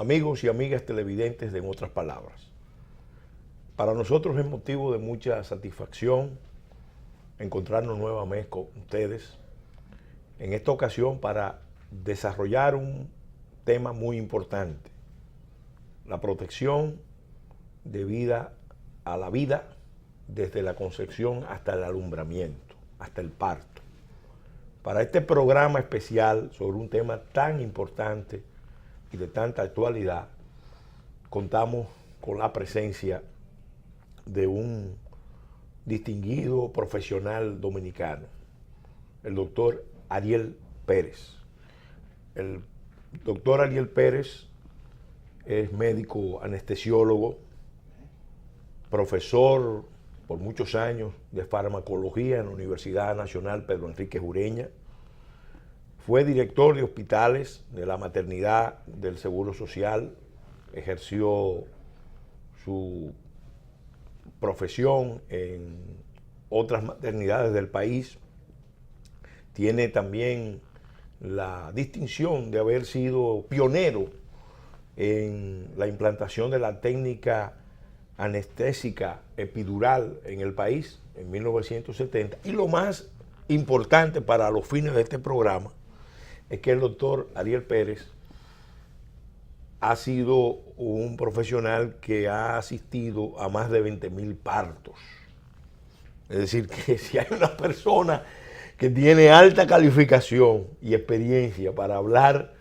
Amigos y amigas televidentes, en otras palabras. Para nosotros es motivo de mucha satisfacción encontrarnos nuevamente con ustedes en esta ocasión para desarrollar un tema muy importante: la protección debida a la vida desde la concepción hasta el alumbramiento, hasta el parto. Para este programa especial sobre un tema tan importante y de tanta actualidad, contamos con la presencia de un distinguido profesional dominicano, el doctor Ariel Pérez. El doctor Ariel Pérez es médico anestesiólogo, profesor por muchos años de farmacología en la Universidad Nacional Pedro Enríquez Ureña. Fue director de hospitales de la maternidad del Seguro Social, ejerció su profesión en otras maternidades del país. Tiene también la distinción de haber sido pionero en la implantación de la técnica anestésica epidural en el país en 1970. Y lo más importante para los fines de este programa es que el doctor Ariel Pérez ha sido un profesional que ha asistido a más de 20.000 partos. Es decir, que si hay una persona que tiene alta calificación y experiencia para hablar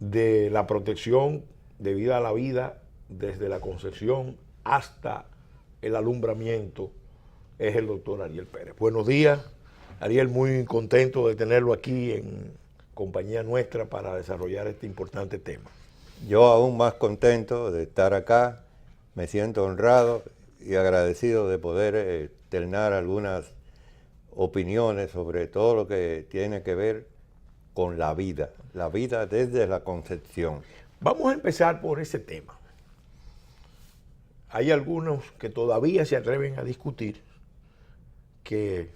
de la protección debida a la vida desde la concepción hasta el alumbramiento, es el doctor Ariel Pérez. Buenos días, Ariel, muy contento de tenerlo aquí en compañía nuestra para desarrollar este importante tema. Yo aún más contento de estar acá, me siento honrado y agradecido de poder externar algunas opiniones sobre todo lo que tiene que ver con la vida desde la concepción. Vamos a empezar por ese tema. Hay algunos que todavía se atreven a discutir que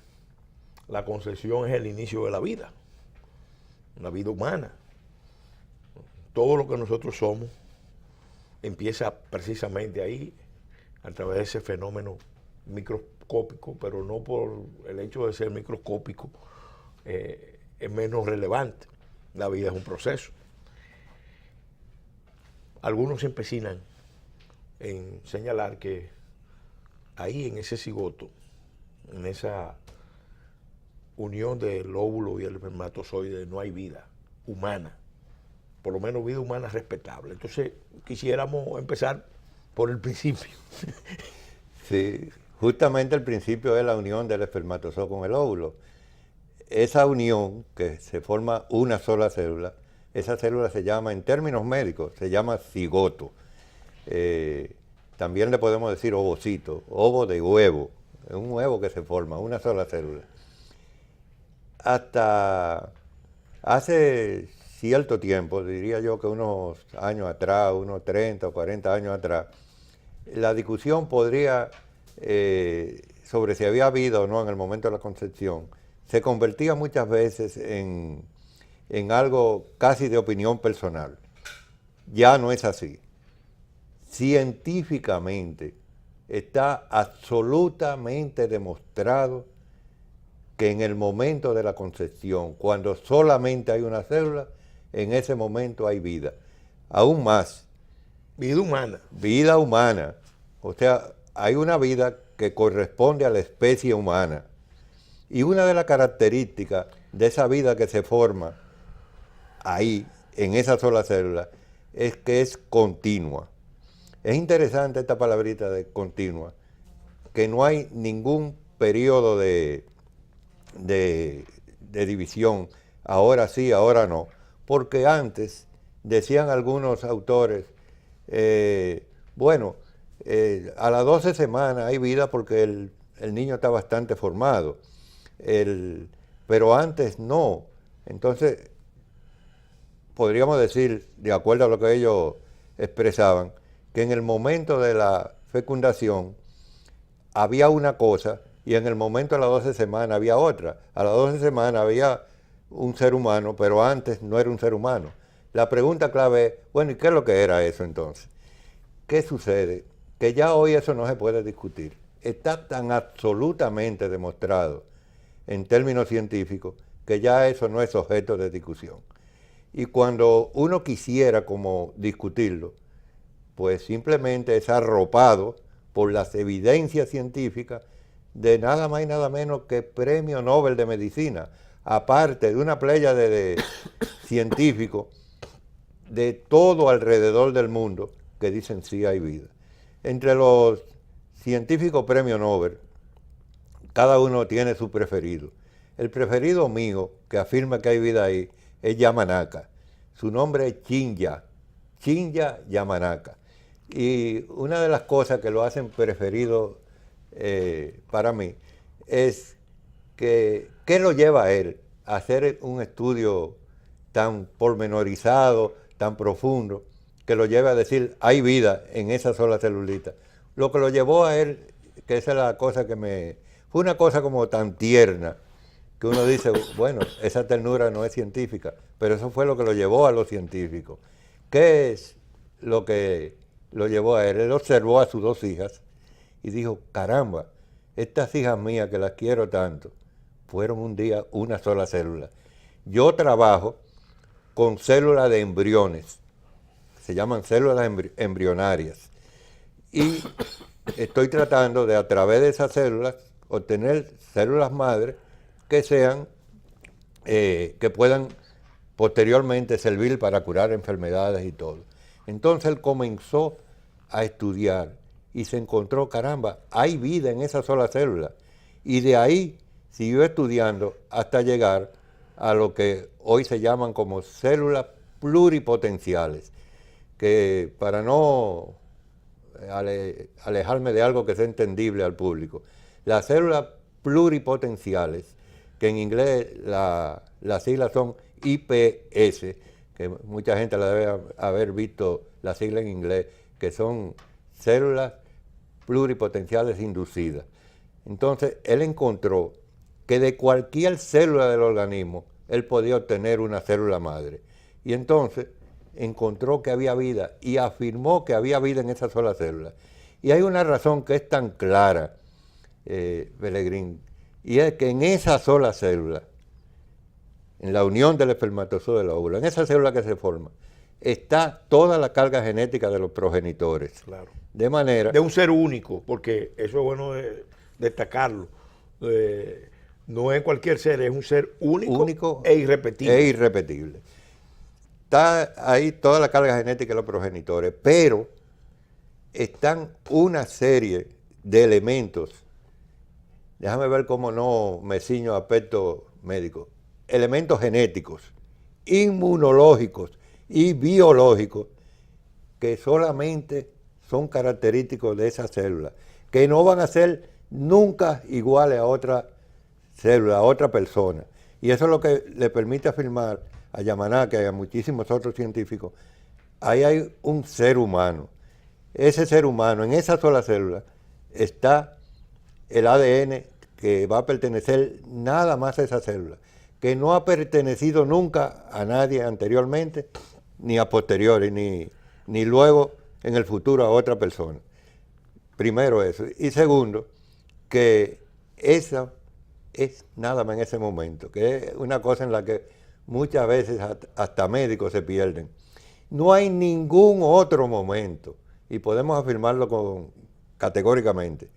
la concepción es el inicio de la vida humana. Todo lo que nosotros somos empieza precisamente ahí, a través de ese fenómeno microscópico, pero no por el hecho de ser microscópico es menos relevante. La vida es un proceso. Algunos se empecinan en señalar que ahí en ese cigoto, en esa unión del óvulo y el espermatozoide, no hay vida humana, por lo menos vida humana respetable. Entonces quisiéramos empezar por el principio. Sí, justamente el principio es la unión del espermatozoide con el óvulo. Esa unión, que se forma una sola célula, esa célula se llama, en términos médicos, se llama cigoto. También le podemos decir ovocito, ovo de huevo, es un huevo que se forma, una sola célula. Hasta hace cierto tiempo, diría yo que unos años atrás, unos 30 o 40 años atrás, la discusión podría, sobre si había vida o no en el momento de la concepción, se convertía muchas veces en algo casi de opinión personal. Ya no es así. Científicamente está absolutamente demostrado que en el momento de la concepción, cuando solamente hay una célula, en ese momento hay vida. Aún más. Vida humana. Vida humana. O sea, hay una vida que corresponde a la especie humana. Y una de las características de esa vida que se forma ahí, en esa sola célula, es que es continua. Es interesante esta palabrita de continua, que no hay ningún periodo de división, ahora sí, ahora no, porque antes decían algunos autores, a las 12 semanas hay vida porque el niño está bastante formado, pero antes no. Entonces, podríamos decir, de acuerdo a lo que ellos expresaban, que en el momento de la fecundación había una cosa y en el momento de las 12 semanas había otra. A las 12 semanas había un ser humano, pero antes no era un ser humano. La pregunta clave es, bueno, ¿y qué es lo que era eso entonces? ¿Qué sucede? Que ya hoy eso no se puede discutir. Está tan absolutamente demostrado en términos científicos que ya eso no es objeto de discusión. Y cuando uno quisiera como discutirlo, pues simplemente es arropado por las evidencias científicas de nada más y nada menos que Premio Nobel de Medicina, aparte de una playa de científicos de todo alrededor del mundo que dicen sí hay vida. Entre los científicos Premio Nobel, cada uno tiene su preferido. El preferido mío, que afirma que hay vida ahí, es Yamanaka. Su nombre es Shinya Yamanaka. Y una de las cosas que lo hacen preferido para mí es que ¿qué lo lleva a él a hacer un estudio tan pormenorizado, tan profundo, que lo lleve a decir hay vida en esa sola celulita? Lo que lo llevó a él, que esa es la cosa fue una cosa como tan tierna, que uno dice, bueno, esa ternura no es científica, pero eso fue lo que lo llevó a los científicos. ¿Qué es lo que lo llevó a él? Él observó a sus dos hijas y dijo, caramba, estas hijas mías que las quiero tanto, fueron un día una sola célula. Yo trabajo con células de embriones, se llaman células embrionarias, y estoy tratando de a través de esas células obtener células madre que sean, que puedan posteriormente servir para curar enfermedades y todo. Entonces él comenzó a estudiar y se encontró, caramba, hay vida en esa sola célula. Y de ahí siguió estudiando hasta llegar a lo que hoy se llaman como células pluripotenciales, que para no alejarme de algo que sea entendible al público, las células pluripotenciales, que en inglés las siglas son IPS, que mucha gente la debe haber visto la sigla en inglés, que son células pluripotenciales inducidas. Entonces, él encontró que de cualquier célula del organismo, él podía obtener una célula madre. Y entonces encontró que había vida y afirmó que había vida en esa sola célula. Y hay una razón que es tan clara, Pelegrín, y es que en esa sola célula, en la unión del espermatozoide del óvulo, en esa célula que se forma, está toda la carga genética de los progenitores. Claro. De manera... De un ser único, porque eso es bueno destacarlo. No es cualquier ser, es un ser único e irrepetible. E irrepetible. Está ahí toda la carga genética de los progenitores, pero están una serie de elementos. Déjame ver cómo no me ciño a aspectos médicos. Elementos genéticos, inmunológicos y biológicos que solamente son característicos de esa célula, que no van a ser nunca iguales a otra célula, a otra persona. Y eso es lo que le permite afirmar a Yamanaka y a muchísimos otros científicos, ahí hay un ser humano. Ese ser humano, en esa sola célula, está el ADN que va a pertenecer nada más a esa célula, que no ha pertenecido nunca a nadie anteriormente, ni a posteriori, ni luego en el futuro a otra persona. Primero eso. Y segundo, que esa es nada más en ese momento, que es una cosa en la que muchas veces hasta médicos se pierden. No hay ningún otro momento, y podemos afirmarlo categóricamente,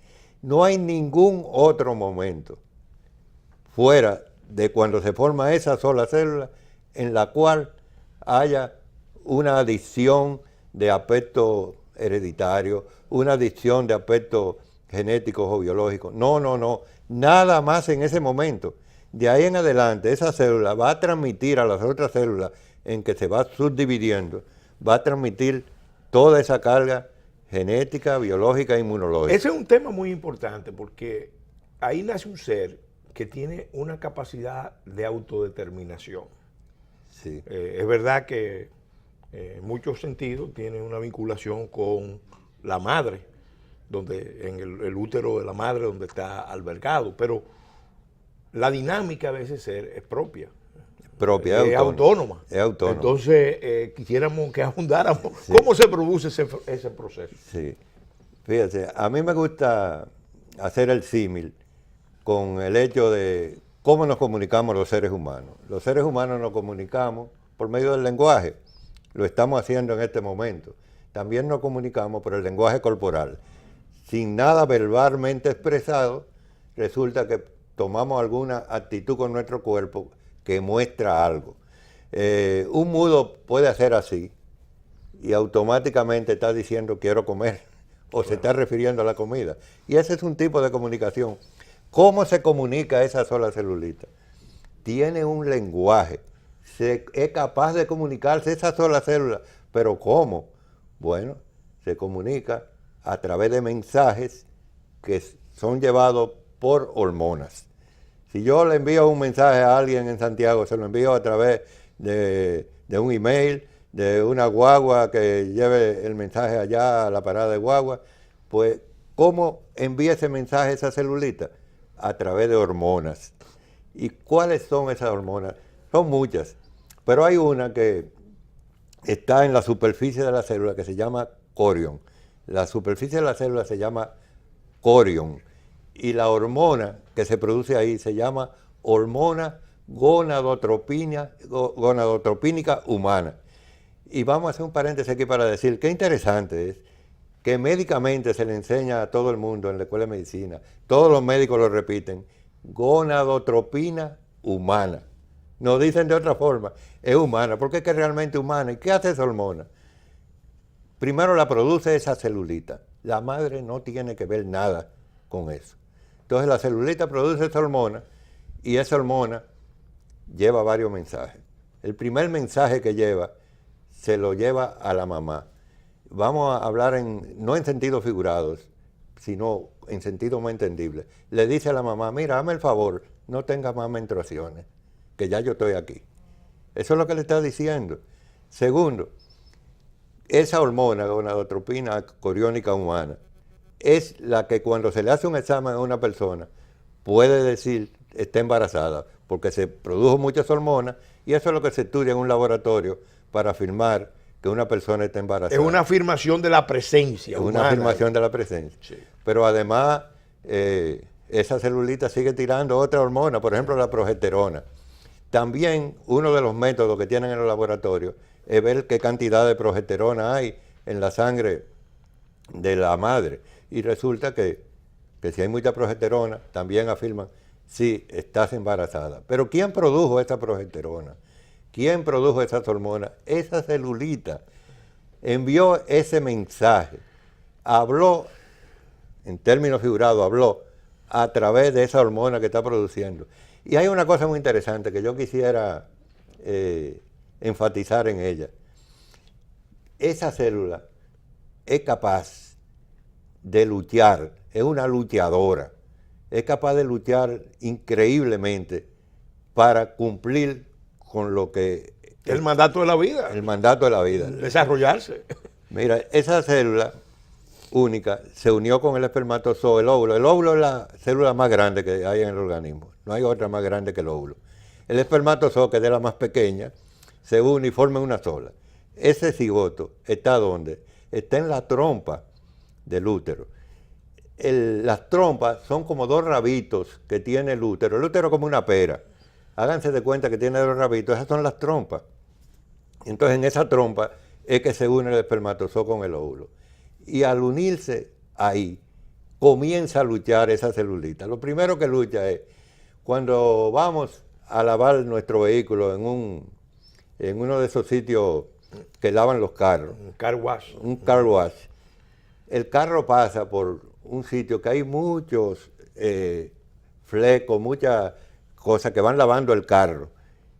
no hay ningún otro momento fuera de cuando se forma esa sola célula en la cual haya una adición de aspectos hereditarios, una adición de aspectos genéticos o biológicos. No, nada más en ese momento. De ahí en adelante, esa célula va a transmitir a las otras células en que se va subdividiendo, va a transmitir toda esa carga genética, biológica e inmunológica. Ese es un tema muy importante porque ahí nace un ser que tiene una capacidad de autodeterminación. Sí. Es verdad que en muchos sentidos tiene una vinculación con la madre, donde en el útero de la madre donde está albergado, pero la dinámica de ese ser es propia. propia, es autónoma. Es autónoma. Entonces, quisiéramos que abundáramos. Sí. ¿Cómo se produce ese proceso? Sí. Fíjate, a mí me gusta hacer el símil con el hecho de cómo nos comunicamos los seres humanos. Los seres humanos nos comunicamos por medio del lenguaje. Lo estamos haciendo en este momento. También nos comunicamos por el lenguaje corporal. Sin nada verbalmente expresado, resulta que tomamos alguna actitud con nuestro cuerpo que muestra algo. Un mudo puede hacer así y automáticamente está diciendo quiero comer o se está refiriendo a la comida. Y ese es un tipo de comunicación. ¿Cómo se comunica esa sola celulita? Tiene un lenguaje. Es capaz de comunicarse esa sola célula. ¿Pero cómo? Bueno, se comunica a través de mensajes que son llevados por hormonas. Si yo le envío un mensaje a alguien en Santiago, se lo envío a través de un email, de una guagua que lleve el mensaje allá a la parada de guagua, pues ¿cómo envía ese mensaje a esa celulita? A través de hormonas. ¿Y cuáles son esas hormonas? Son muchas, pero hay una que está en la superficie de la célula que se llama corión. La superficie de la célula se llama corión y la hormona que se produce ahí se llama hormona gonadotropínica humana. Y vamos a hacer un paréntesis aquí para decir qué interesante es que médicamente se le enseña a todo el mundo en la escuela de medicina, todos los médicos lo repiten, gonadotropina humana. Nos dicen de otra forma, es humana, porque es que es realmente humana. ¿Y qué hace esa hormona? Primero la produce esa celulita. La madre no tiene que ver nada con eso. Entonces la celulita produce esa hormona y esa hormona lleva varios mensajes. El primer mensaje que lleva, se lo lleva a la mamá. Vamos a hablar no en sentidos figurados, sino en sentido más entendible. Le dice a la mamá, mira, hazme el favor, no tengas más menstruaciones, que ya yo estoy aquí. Eso es lo que le está diciendo. Segundo, esa hormona, gonadotropina coriónica humana, es la que cuando se le hace un examen a una persona puede decir está embarazada, porque se produjo muchas hormonas y eso es lo que se estudia en un laboratorio para afirmar que una persona está embarazada. Es una afirmación de la presencia. Es una afirmación de la presencia. Sí. Pero además, esa celulita sigue tirando otra hormona, por ejemplo la progesterona. También uno de los métodos que tienen en los laboratorios es ver qué cantidad de progesterona hay en la sangre de la madre. Y resulta que si hay mucha progesterona, también afirman, sí, estás embarazada. Pero ¿quién produjo esa progesterona? ¿Quién produjo esas hormonas? Esa celulita envió ese mensaje, habló, en términos figurados, habló a través de esa hormona que está produciendo. Y hay una cosa muy interesante que yo quisiera enfatizar en ella. Esa célula es capaz de luchar, es una luchadora, es capaz de luchar increíblemente para cumplir con lo que... El mandato de la vida. El mandato de la vida. Desarrollarse. Mira, esa célula única se unió con el espermatozoide, el óvulo. El óvulo es la célula más grande que hay en el organismo. No hay otra más grande que el óvulo. El espermatozoide, que es de la más pequeña, se une y forma una sola. Ese cigoto está ¿dónde? Está en la trompa del útero. Las trompas son como dos rabitos que tiene el útero. El útero es como una pera. Háganse de cuenta que tiene dos rabitos, esas son las trompas. Entonces en esa trompa es que se une el espermatozoide con el óvulo. Y al unirse ahí, comienza a luchar esa celulita. Lo primero que lucha es cuando vamos a lavar nuestro vehículo en uno de esos sitios que lavan los carros. Un car wash. Un car wash. El carro pasa por un sitio que hay muchos flecos, muchas cosas que van lavando el carro.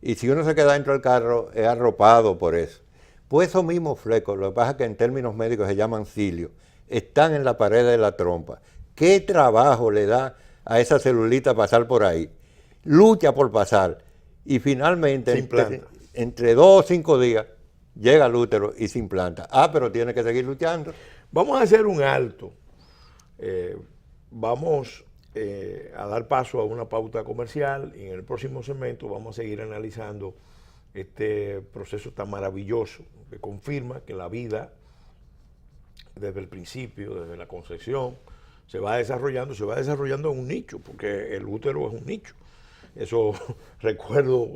Y si uno se queda dentro del carro, es arropado por eso. Pues esos mismos flecos, lo que pasa es que en términos médicos se llaman cilios, están en la pared de la trompa. ¿Qué trabajo le da a esa celulita pasar por ahí? Lucha por pasar y finalmente entre 2 o 5 días llega al útero y se implanta. Pero tiene que seguir luchando. Vamos a hacer un alto. Vamos a dar paso a una pauta comercial y en el próximo segmento vamos a seguir analizando este proceso tan maravilloso que confirma que la vida desde el principio, desde la concepción, se va desarrollando en un nicho, porque el útero es un nicho. Eso recuerdo,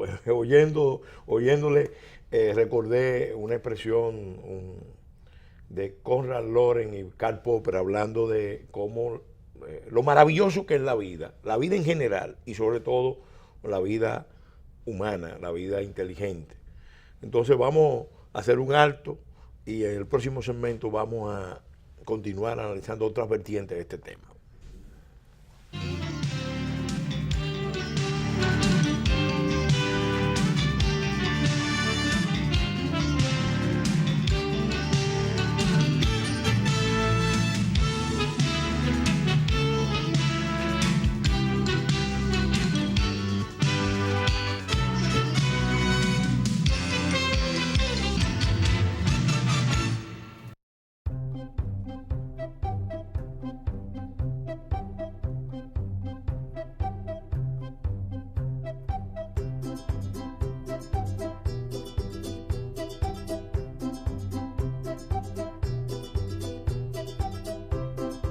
oyéndole, recordé una expresión de Konrad Lorenz y Karl Popper hablando de cómo lo maravilloso que es la vida en general y sobre todo la vida humana, la vida inteligente. Entonces vamos a hacer un alto y en el próximo segmento vamos a continuar analizando otras vertientes de este tema.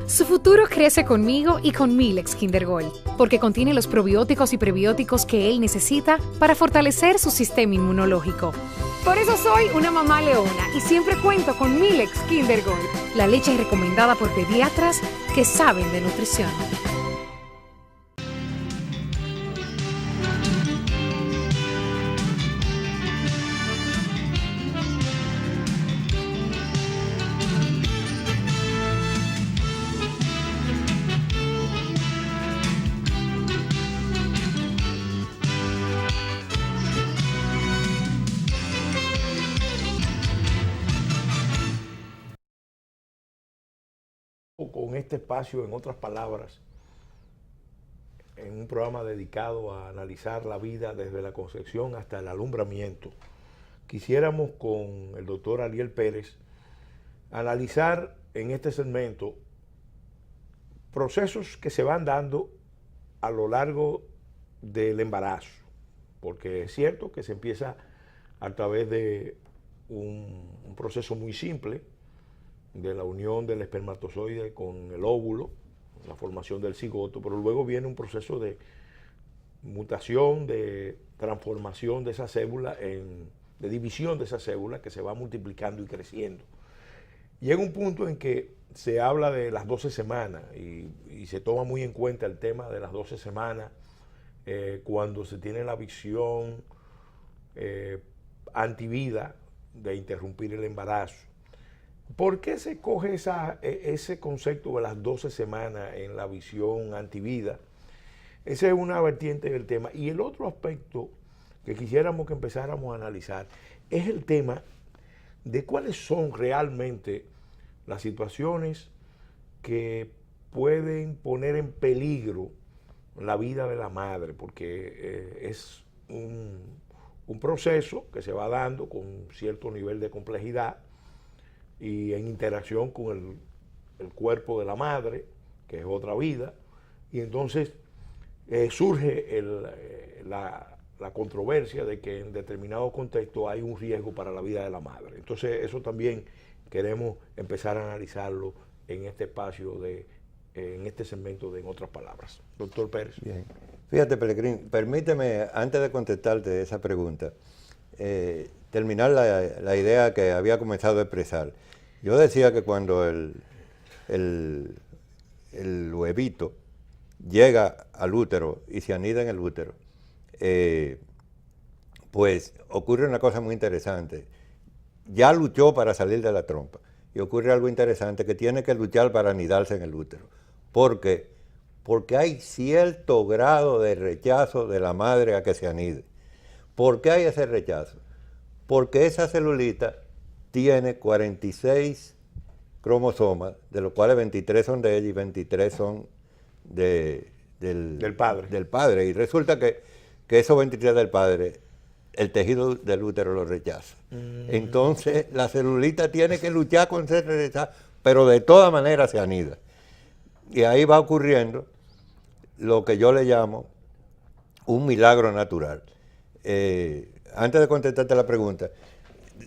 Su futuro crece conmigo y con Milex Kinder Gold, porque contiene los probióticos y prebióticos que él necesita para fortalecer su sistema inmunológico. Por eso soy una mamá leona y siempre cuento con Milex Kinder Gold, la leche recomendada por pediatras que saben de nutrición. Con este espacio, en otras palabras, en un programa dedicado a analizar la vida desde la concepción hasta el alumbramiento, quisiéramos con el doctor Ariel Pérez analizar en este segmento procesos que se van dando a lo largo del embarazo, porque es cierto que se empieza a través de un proceso muy simple, de la unión del espermatozoide con el óvulo, la formación del cigoto, pero luego viene un proceso de mutación, de transformación de esa célula, de división de esa célula que se va multiplicando y creciendo. Llega un punto en que se habla de las 12 semanas y se toma muy en cuenta el tema de las 12 semanas cuando se tiene la visión antivida de interrumpir el embarazo. ¿Por qué se coge ese concepto de las 12 semanas en la visión antivida? Esa es una vertiente del tema. Y el otro aspecto que quisiéramos que empezáramos a analizar es el tema de cuáles son realmente las situaciones que pueden poner en peligro la vida de la madre, porque es un proceso que se va dando con cierto nivel de complejidad y en interacción con el cuerpo de la madre, que es otra vida, y entonces surge la controversia de que en determinado contexto hay un riesgo para la vida de la madre. Entonces eso también queremos empezar a analizarlo en este espacio, en este segmento de En Otras Palabras. Doctor Pérez. Bien. Fíjate, Pelegrín, permíteme, antes de contestarte esa pregunta, terminar la idea que había comenzado a expresar. Yo decía que cuando el huevito llega al útero y se anida en el útero, pues ocurre una cosa muy interesante. Ya luchó para salir de la trompa y ocurre algo interesante, que tiene que luchar para anidarse en el útero. ¿Por qué? Porque hay cierto grado de rechazo de la madre a que se anide. ¿Por qué hay ese rechazo? Porque esa celulita tiene 46 cromosomas, de los cuales 23 son de ella y 23 son del padre. Y resulta que esos 23 del padre, el tejido del útero lo rechaza. Entonces la celulita tiene que luchar con ser rechazada, pero de todas maneras se anida. Y ahí va ocurriendo lo que yo le llamo un milagro natural. Antes de contestarte la pregunta,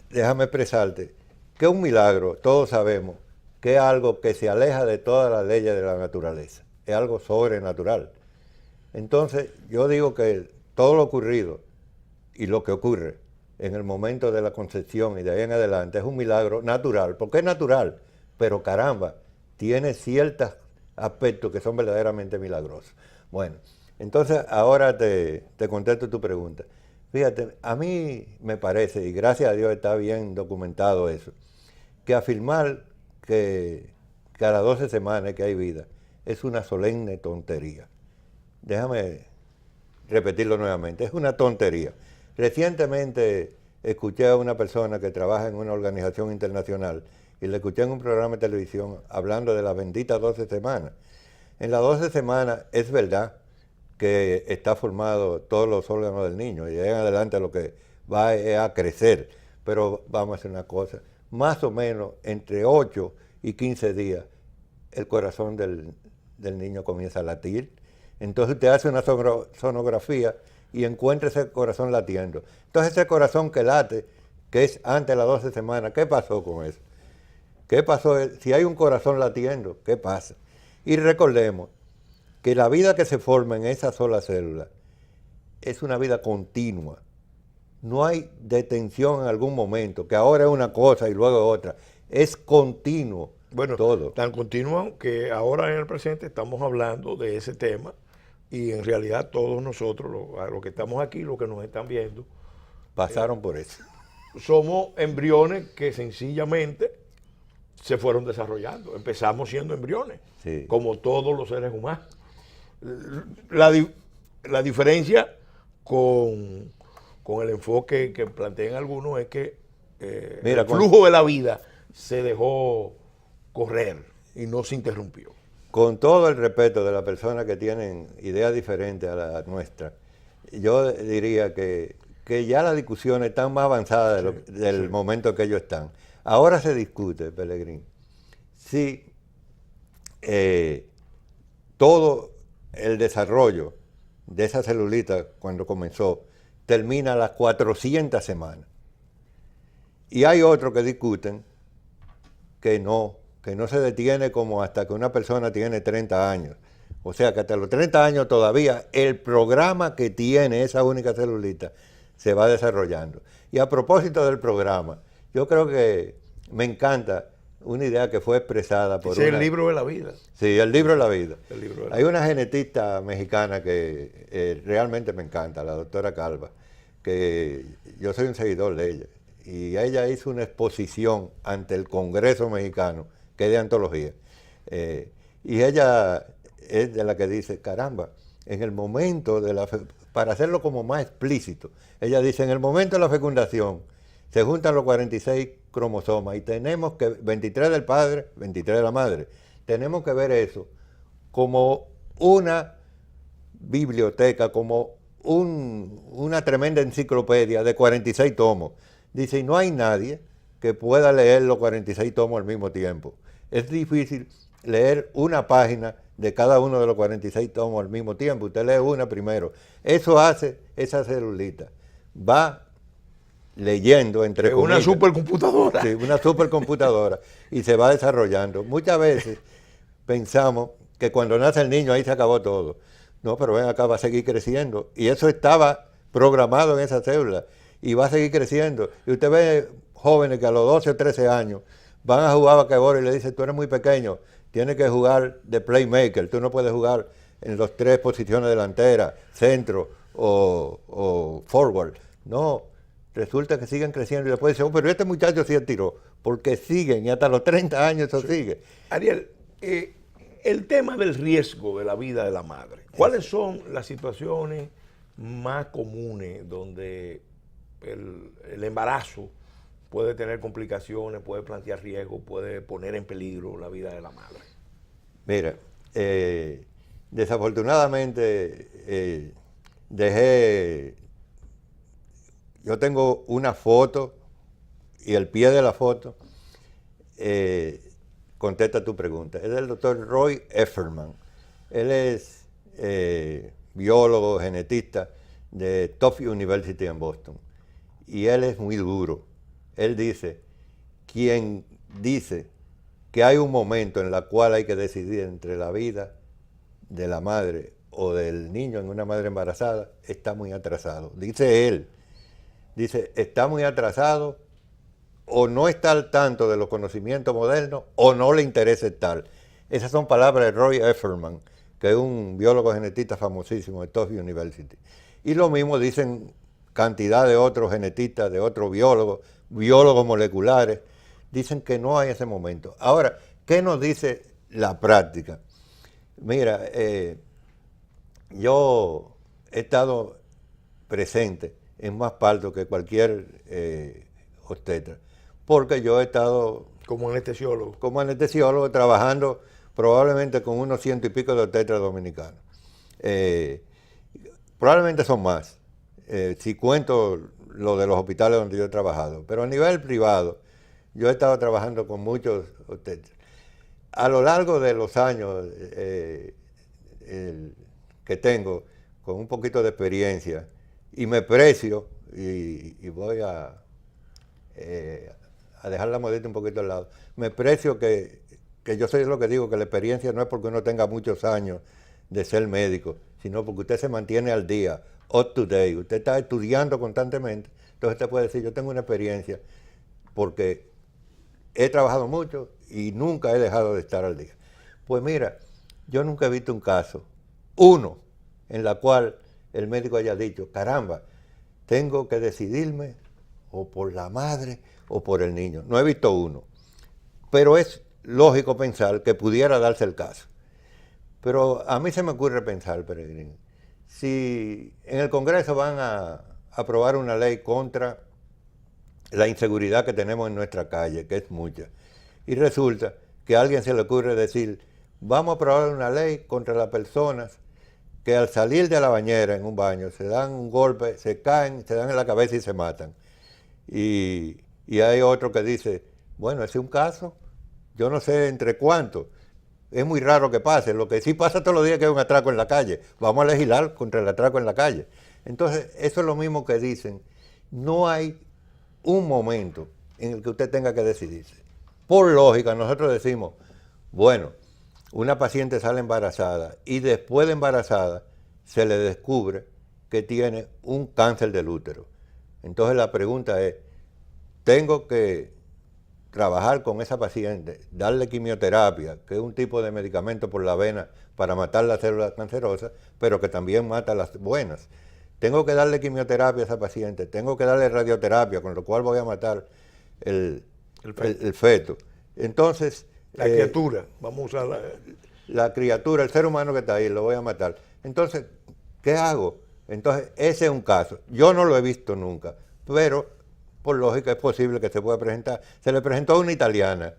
déjame expresarte que un milagro, todos sabemos, que es algo que se aleja de todas las leyes de la naturaleza, es algo sobrenatural. Entonces, yo digo que todo lo ocurrido y lo que ocurre en el momento de la concepción y de ahí en adelante es un milagro natural, porque es natural, pero caramba, tiene ciertos aspectos que son verdaderamente milagrosos. Bueno, entonces ahora te contesto tu pregunta. Fíjate, a mí me parece, y gracias a Dios está bien documentado eso, que afirmar que a las 12 semanas que hay vida es una solemne tontería. Déjame repetirlo nuevamente, es una tontería. Recientemente escuché a una persona que trabaja en una organización internacional y le escuché en un programa de televisión hablando de las benditas 12 semanas. En las 12 semanas es verdad que está formado todos los órganos del niño y de ahí en adelante lo que va es a crecer. Pero vamos a hacer una cosa, más o menos entre 8 y 15 días el corazón del niño comienza a latir. Entonces usted hace una sonografía y encuentra ese corazón latiendo. Entonces ese corazón que late, que es antes de las 12 semanas, ¿qué pasó con eso? ¿Qué pasó? Si hay un corazón latiendo, ¿qué pasa? Y recordemos que la vida que se forma en esa sola célula es una vida continua. No hay detención en algún momento, que ahora es una cosa y luego otra. Es continuo. Bueno, todo. Tan continuo que ahora en el presente estamos hablando de ese tema y en realidad todos nosotros, los que estamos aquí, los que nos están viendo, pasaron por eso. Somos embriones que sencillamente se fueron desarrollando. Empezamos siendo embriones, sí, como todos los seres humanos. La diferencia con el enfoque que plantean algunos es que el flujo de la vida se dejó correr y no se interrumpió. Con todo el respeto de las personas que tienen ideas diferentes a la nuestra, yo diría que ya las discusiones están más avanzadas del momento que ellos están. Ahora se discute, Pelegrín, si todo el desarrollo de esa celulita cuando comenzó termina a las 400 semanas. Y hay otros que discuten que no se detiene como hasta que una persona tiene 30 años. O sea que hasta los 30 años todavía el programa que tiene esa única celulita se va desarrollando. Y a propósito del programa, yo creo que me encanta una idea que fue expresada por el libro de la vida. Sí, el libro de la vida. Hay una genetista mexicana que realmente me encanta, la doctora Calva, que yo soy un seguidor de ella. Y ella hizo una exposición ante el Congreso mexicano, que es de antología. Y ella es de la que dice, caramba, en el momento de para hacerlo como más explícito, ella dice, en el momento de la fecundación, se juntan los 46 cromosomas y tenemos que, 23 del padre, 23 de la madre, tenemos que ver eso como una biblioteca, como una tremenda enciclopedia de 46 tomos. Dice, y no hay nadie que pueda leer los 46 tomos al mismo tiempo. Es difícil leer una página de cada uno de los 46 tomos al mismo tiempo. Usted lee una primero. Eso hace esa celulita. Va leyendo entre comillas. Una supercomputadora. Sí, una supercomputadora. Y se va desarrollando. Muchas veces pensamos que cuando nace el niño ahí se acabó todo. No, pero ven acá, va a seguir creciendo. Y eso estaba programado en esa célula. Y va a seguir creciendo. Y usted ve jóvenes que a los 12 o 13 años van a jugar basquetbol y le dicen, tú eres muy pequeño, tienes que jugar de playmaker, tú no puedes jugar en las 3 posiciones delanteras, centro o forward. No, resulta que siguen creciendo y después dicen, oh, pero este muchacho sí tiró, porque siguen y hasta los 30 años eso sigue. Ariel, el tema del riesgo de la vida de la madre, ¿cuáles son las situaciones más comunes donde el embarazo puede tener complicaciones, puede plantear riesgo, puede poner en peligro la vida de la madre? Mira, desafortunadamente yo tengo una foto y el pie de la foto contesta tu pregunta. Es del doctor Roy Efferman. Él es biólogo, genetista de Tufts University en Boston. Y él es muy duro. Él dice, quien dice que hay un momento en el cual hay que decidir entre la vida de la madre o del niño en una madre embarazada, está muy atrasado. Dice él, dice, está muy atrasado o no está al tanto de los conocimientos modernos o no le interesa estar. Esas son palabras de Roy Efferman, que es un biólogo genetista famosísimo de Tufts University. Y lo mismo dicen cantidad de otros genetistas, de otros biólogos moleculares, dicen que no hay ese momento. Ahora, ¿qué nos dice la práctica? Mira, yo he estado presente en más partos que cualquier obstetra, porque yo he estado como anestesiólogo trabajando probablemente con unos 100 y pico de obstetras dominicanos. Probablemente son más, si cuento lo de los hospitales donde yo he trabajado, pero a nivel privado yo he estado trabajando con muchos obstetras. A lo largo de los años que tengo, con un poquito de experiencia, y me precio, y voy a dejar la modestia un poquito al lado, me precio que yo soy lo que digo, que la experiencia no es porque uno tenga muchos años de ser médico, sino porque usted se mantiene al día, up to date, usted está estudiando constantemente, entonces usted puede decir, yo tengo una experiencia porque he trabajado mucho y nunca he dejado de estar al día. Pues mira, yo nunca he visto un caso, uno, en la cual el médico haya dicho, caramba, tengo que decidirme o por la madre o por el niño. No he visto uno, pero es lógico pensar que pudiera darse el caso. Pero a mí se me ocurre pensar, Peregrín, si en el Congreso van a aprobar una ley contra la inseguridad que tenemos en nuestra calle, que es mucha, y resulta que a alguien se le ocurre decir, vamos a aprobar una ley contra las personas que al salir de la bañera en un baño se dan un golpe, se caen, se dan en la cabeza y se matan. Y hay otro que dice, bueno, ese es un caso, yo no sé entre cuántos, es muy raro que pase, lo que sí pasa todos los días es que hay un atraco en la calle, vamos a legislar contra el atraco en la calle. Entonces, eso es lo mismo que dicen, no hay un momento en el que usted tenga que decidirse. Por lógica, nosotros decimos, bueno, una paciente sale embarazada y después de embarazada se le descubre que tiene un cáncer del útero. Entonces la pregunta es, ¿tengo que trabajar con esa paciente, darle quimioterapia, que es un tipo de medicamento por la vena para matar las células cancerosas, pero que también mata las buenas? Tengo que darle quimioterapia a esa paciente, tengo que darle radioterapia, con lo cual voy a matar el feto. Entonces... La criatura, vamos a usar la criatura, el ser humano que está ahí, lo voy a matar. Entonces, ¿qué hago? Entonces, ese es un caso. Yo no lo he visto nunca, pero por lógica es posible que se pueda presentar. Se le presentó a una italiana,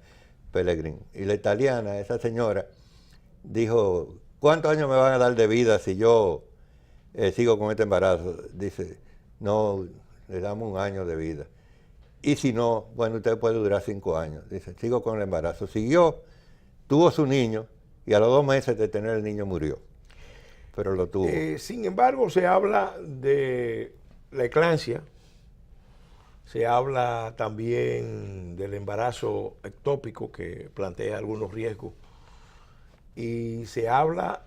Pelegrín, y la italiana, esa señora, dijo, ¿cuántos años me van a dar de vida si yo sigo con este embarazo? Dice, no, le damos 1 año de vida. Y si no, bueno, usted puede durar 5 años. Dice, sigo con el embarazo. Siguió, tuvo su niño y a los 2 meses de tener el niño murió. Pero lo tuvo. Sin embargo, se habla de la eclampsia, se habla también del embarazo ectópico que plantea algunos riesgos y se habla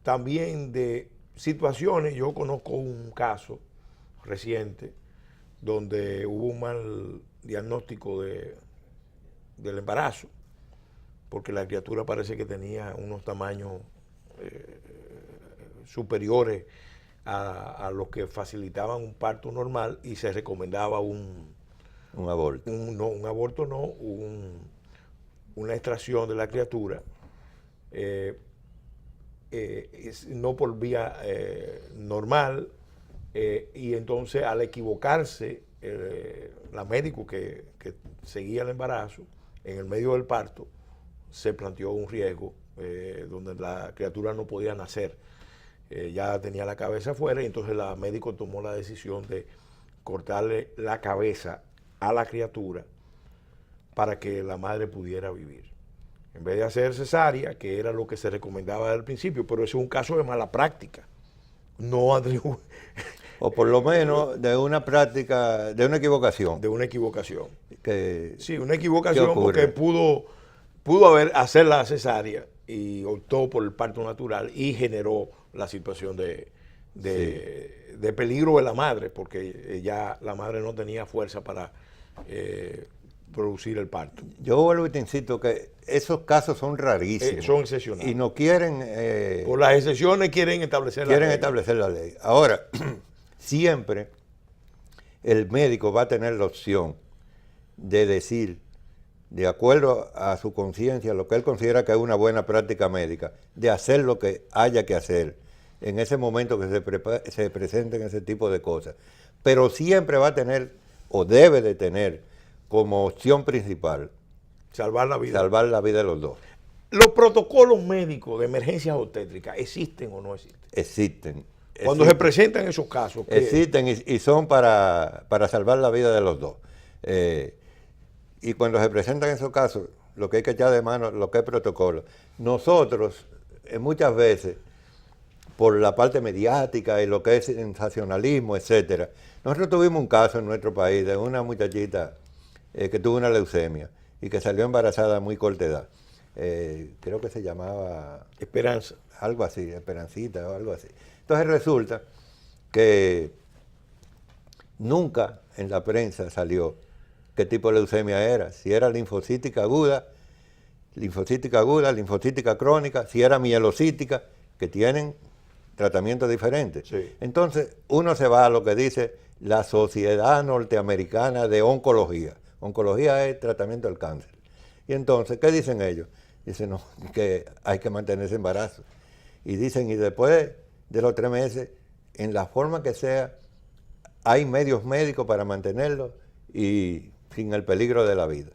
también de situaciones. Yo conozco un caso reciente donde hubo un mal diagnóstico del embarazo, porque la criatura parece que tenía unos tamaños superiores a los que facilitaban un parto normal y se recomendaba un aborto. Una extracción de la criatura, no por vía normal. Y entonces al equivocarse la médico que seguía el embarazo, en el medio del parto se planteó un riesgo donde la criatura no podía nacer, ya tenía la cabeza afuera y entonces la médico tomó la decisión de cortarle la cabeza a la criatura para que la madre pudiera vivir. en vez de hacer cesárea, que era lo que se recomendaba al principio, pero eso es un caso de mala práctica. No o por lo menos de una práctica, de una equivocación. De una equivocación. Que, sí, una equivocación porque pudo hacer la cesárea y optó por el parto natural y generó la situación de peligro de la madre, porque ya la madre no tenía fuerza para producir el parto. Yo vuelvo y te insisto que esos casos son rarísimos. Son excepcionales. Y no quieren... por las excepciones quieren establecer la ley. Ahora, siempre el médico va a tener la opción de decir, de acuerdo a su conciencia, lo que él considera que es una buena práctica médica, de hacer lo que haya que hacer en ese momento que se presenten ese tipo de cosas. Pero siempre va a tener, o debe de tener, como opción principal, salvar la vida de los dos. ¿Los protocolos médicos de emergencias obstétricas existen o no existen? Existen. Cuando se presentan esos casos. Existen y son para salvar la vida de los dos. Y cuando se presentan esos casos, lo que hay que echar de mano, lo que es protocolo. Nosotros, muchas veces, por la parte mediática y lo que es sensacionalismo, etcétera, nosotros tuvimos un caso en nuestro país de una muchachita que tuvo una leucemia y que salió embarazada a muy corta edad. Creo que se llamaba... Esperanza. Algo así, Esperancita o algo así. Entonces resulta que nunca en la prensa salió qué tipo de leucemia era, si era linfocítica aguda, linfocítica crónica, si era mielocítica, que tienen tratamientos diferentes. Sí. Entonces uno se va a lo que dice la Sociedad Norteamericana de Oncología. Oncología es tratamiento del cáncer. Y entonces, ¿qué dicen ellos? Dicen no, que hay que mantenerse embarazo. Y dicen, y después de los 3 meses, en la forma que sea, hay medios médicos para mantenerlo y sin el peligro de la vida.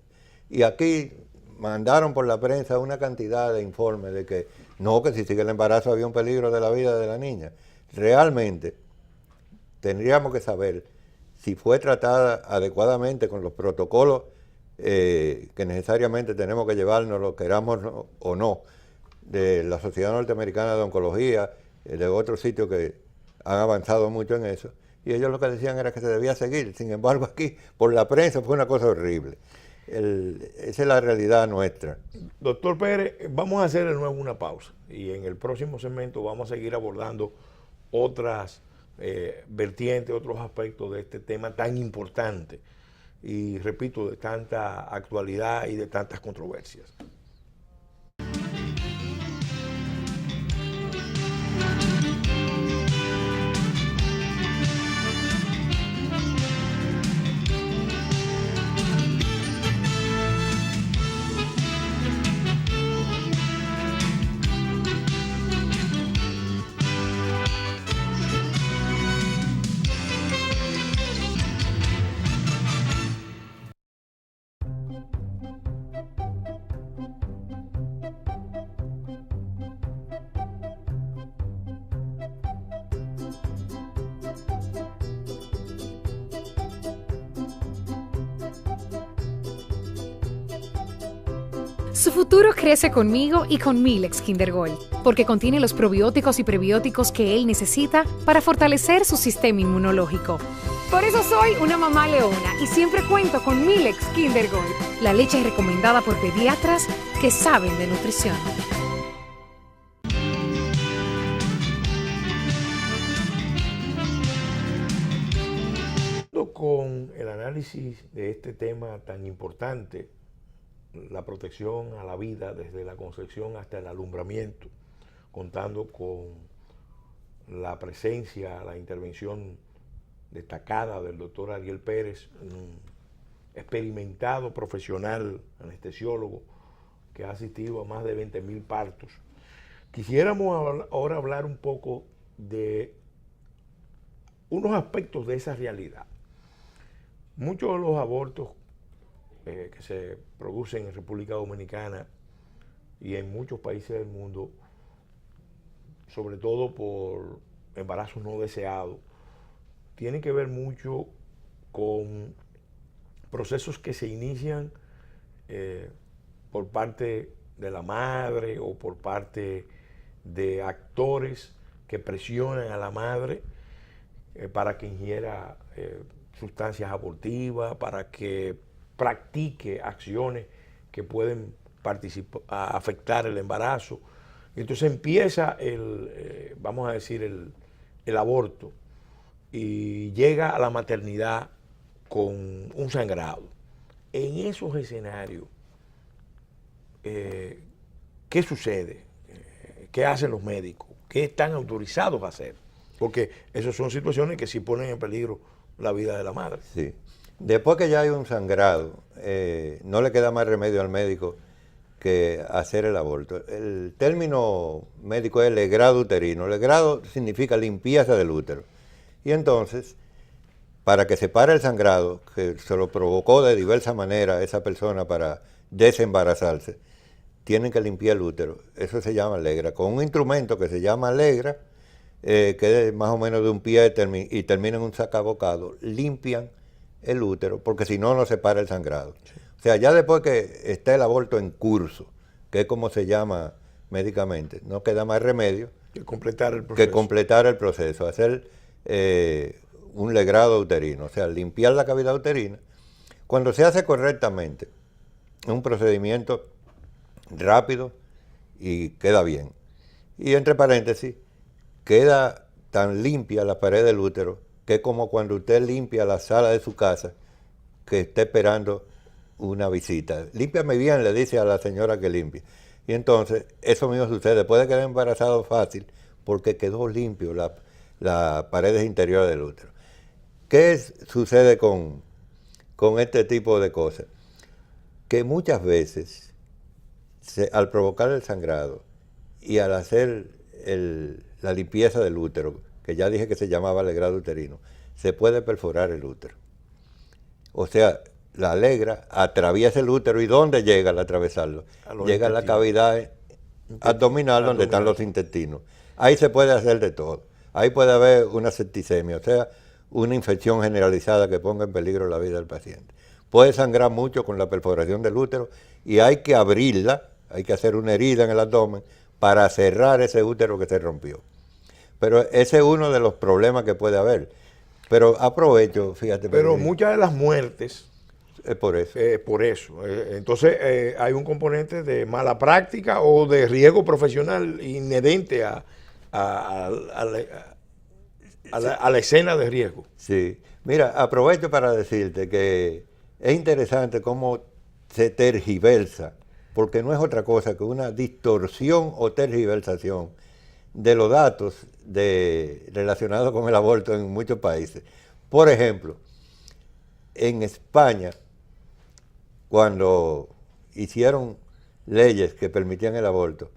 Y aquí mandaron por la prensa una cantidad de informes de que no, que si sigue el embarazo había un peligro de la vida de la niña. Realmente tendríamos que saber si fue tratada adecuadamente con los protocolos que necesariamente tenemos que llevarnos, lo queramos o no, de la Sociedad Norteamericana de Oncología, de otros sitios que han avanzado mucho en eso, y ellos lo que decían era que se debía seguir. Sin embargo, aquí, por la prensa, fue una cosa horrible. Esa es la realidad nuestra. Doctor Pérez, vamos a hacer de nuevo una pausa, y en el próximo segmento vamos a seguir abordando otras vertientes, otros aspectos de este tema tan importante, y repito, de tanta actualidad y de tantas controversias. Su futuro crece conmigo y con Milex Kinder Gold, porque contiene los probióticos y prebióticos que él necesita para fortalecer su sistema inmunológico. Por eso soy una mamá leona y siempre cuento con Milex Kinder Gold, la leche recomendada por pediatras que saben de nutrición. Con el análisis de este tema tan importante, la protección a la vida desde la concepción hasta el alumbramiento, contando con la presencia, la intervención destacada del doctor Ariel Pérez, un experimentado profesional anestesiólogo que ha asistido a más de 20.000 partos. Quisiéramos ahora hablar un poco de unos aspectos de esa realidad. Muchos de los abortos que se producen en República Dominicana y en muchos países del mundo, sobre todo por embarazos no deseados, tienen que ver mucho con procesos que se inician por parte de la madre o por parte de actores que presionan a la madre para que ingiera sustancias abortivas, para que practique acciones que pueden afectar el embarazo. Entonces empieza vamos a decir, el aborto y llega a la maternidad con un sangrado. En esos escenarios, ¿qué sucede? ¿Qué hacen los médicos? ¿Qué están autorizados a hacer? Porque esas son situaciones que sí ponen en peligro la vida de la madre. Sí. Después que ya hay un sangrado, no le queda más remedio al médico que hacer el aborto. El término médico es legrado uterino. Legrado significa limpieza del útero. Y entonces, para que se pare el sangrado, que se lo provocó de diversas maneras esa persona para desembarazarse, tienen que limpiar el útero. Eso se llama legra. Con un instrumento que se llama legra, que es más o menos de un pie y termina en un sacabocado, limpian el útero, porque si no, no se para el sangrado. Sí. O sea, ya después que está el aborto en curso, que es como se llama médicamente, no queda más remedio que completar el proceso, hacer un legrado uterino, o sea, limpiar la cavidad uterina. Cuando se hace correctamente, es un procedimiento rápido y queda bien. Y entre paréntesis, queda tan limpia la pared del útero que es como cuando usted limpia la sala de su casa que está esperando una visita. Límpiame bien, le dice a la señora que limpie. Y entonces, eso mismo sucede. Puede quedar embarazado fácil porque quedó limpio la pared interior del útero. ¿Qué sucede con este tipo de cosas? Que muchas veces, al provocar el sangrado y al hacer la limpieza del útero, que ya dije que se llamaba legrado uterino, se puede perforar el útero. O sea, la legra atraviesa el útero. ¿Y dónde llega al atravesarlo? Llega a la cavidad abdominal donde están los intestinos. Ahí se puede hacer de todo. Ahí puede haber una septicemia, o sea, una infección generalizada que ponga en peligro la vida del paciente. Puede sangrar mucho con la perforación del útero y hay que abrirla, hay que hacer una herida en el abdomen para cerrar ese útero que se rompió. Pero ese es uno de los problemas que puede haber. Pero aprovecho, fíjate. Pero muchas de las muertes es por eso. Por eso. Entonces hay un componente de mala práctica o de riesgo profesional inherente a la escena de riesgo. Sí. Mira, aprovecho para decirte que es interesante cómo se tergiversa, porque no es otra cosa que una distorsión o tergiversación de los datos relacionados con el aborto en muchos países. Por ejemplo, en España, cuando hicieron leyes que permitían el aborto,